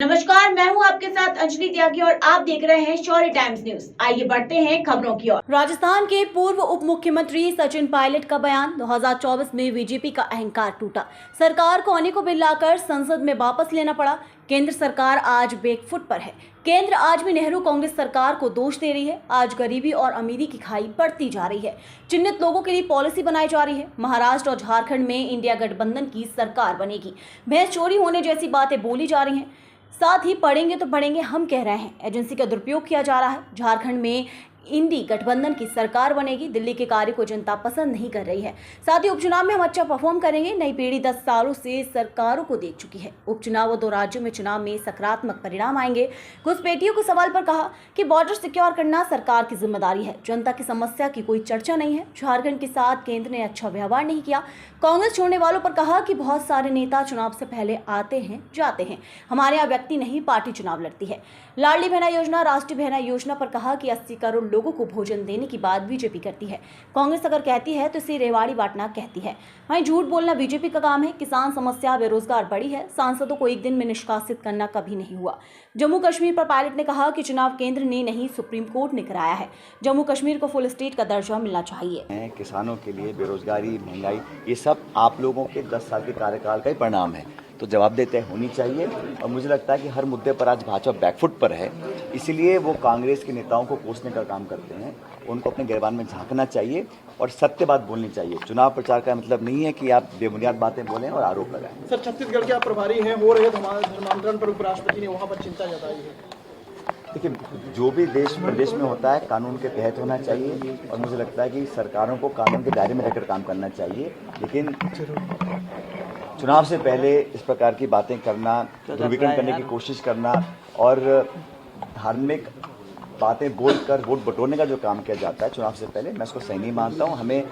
नमस्कार, मैं हूं आपके साथ अंजलि त्यागी और आप देख रहे हैं शौर्य टाइम्स न्यूज। आइए बढ़ते हैं खबरों की ओर। राजस्थान के पूर्व उप मुख्यमंत्री सचिन पायलट का बयान। 2024 में बीजेपी का अहंकार टूटा, सरकार को अनेकों बिल लाकर संसद में वापस लेना पड़ा। केंद्र सरकार आज बैकफुट पर है। केंद्र आज भी नेहरू कांग्रेस सरकार को दोष दे रही है। आज गरीबी और अमीरी की खाई बढ़ती जा रही है। चिन्हित लोगों के लिए पॉलिसी बनाई जा रही है। महाराष्ट्र और झारखंड में इंडिया गठबंधन की सरकार बनेगी। भैंस चोरी होने जैसी बातें बोली जा रही हैं। साथ ही पढ़ेंगे तो बढ़ेंगे हम कह रहे हैं। एजेंसी का दुरुपयोग किया जा रहा है। झारखंड में इंडी गठबंधन की सरकार बनेगी। दिल्ली के कार्य को जनता पसंद नहीं कर रही है। साथ ही उपचुनाव में हम अच्छा परफॉर्म करेंगे। नई पीढ़ी 10 सालों से सरकारों को देख चुकी है। उपचुनाव और 2 राज्यों में चुनाव में सकारात्मक परिणाम आएंगे। घुसपैठियों के सवाल पर कहा कि बॉर्डर सिक्योर करना सरकार की जिम्मेदारी है। जनता की समस्या की कोई चर्चा नहीं है। झारखंड के साथ केंद्र ने अच्छा व्यवहार नहीं किया। कांग्रेस छोड़ने वालों पर कहा कि बहुत सारे नेता चुनाव से पहले आते हैं जाते हैं। हमारे यहाँ व्यक्ति नहीं पार्टी चुनाव लड़ती है। लाडली बहना योजना, राष्ट्रीय बहना योजना पर कहा कि 80 करोड़ लोगों को भोजन देने की बात बीजेपी करती है। कांग्रेस अगर कहती है तो इसे रेवाड़ी बांटना कहती है। वहीं झूठ बोलना बीजेपी का काम है। किसान समस्या, बेरोजगार बढ़ी है। सांसदों को एक दिन में निष्कासित करना कभी नहीं हुआ। जम्मू कश्मीर पर पायलट ने कहा कि चुनाव केंद्र ने नहीं सुप्रीम कोर्ट ने कराया है। जम्मू कश्मीर को फुल स्टेट का दर्जा मिलना चाहिए। किसानों के लिए बेरोजगारी, महंगाई, ये सब आप लोगों के 10 साल के कार्यकाल का ही परिणाम है। तो जवाबदेही होनी चाहिए और मुझे लगता है कि हर मुद्दे पर आज भाजपा बैकफुट पर है। इसीलिए वो कांग्रेस के नेताओं को कोसने का काम करते हैं। उनको अपने गिरबान में झांकना चाहिए और सत्य बात बोलनी चाहिए। चुनाव प्रचार का मतलब नहीं है कि आप बेबुनियाद बातें बोलें और आरोप लगाएं। सर, छत्तीसगढ़ के आप प्रभारी हैं, हो रहे धर्मांतरण पर उपराष्ट्रपति ने वहाँ पर चिंता जताई है। देखिए, जो भी देश प्रदेश में होता है कानून के तहत होना चाहिए और मुझे लगता है कि सरकारों को कानून के दायरे में रहकर काम करना चाहिए। लेकिन चुनाव से पहले इस प्रकार की बातें करना, ध्रुवीकरण करने की कोशिश करना और धार्मिक बातें बोलकर वोट बटोरने का जो काम किया जाता है चुनाव से पहले, मैं उसको सही नहीं मानता हूँ। हमें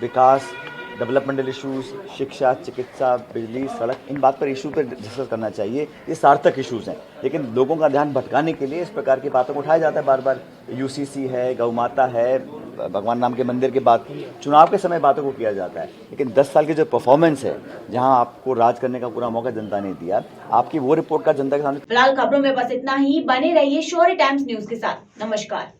विकास, डेवलपमेंटल इश्यूज, शिक्षा, चिकित्सा, बिजली, सड़क, इन बात पर इशू पर डिस्कस करना चाहिए। ये सार्थक इश्यूज हैं, लेकिन लोगों का ध्यान भटकाने के लिए इस प्रकार की बातों को उठाया जाता है बार बार। यूसीसी है, गौ माता है, भगवान नाम के मंदिर के बाद चुनाव के समय बातों को किया जाता है। लेकिन 10 साल की जो परफॉर्मेंस है, जहां आपको राज करने का पूरा मौका जनता ने दिया, आपकी वो रिपोर्ट का जनता के सामने। फिलहाल खबरों में बस इतना ही। बने रहिए शौर्य टाइम्स न्यूज के साथ। नमस्कार।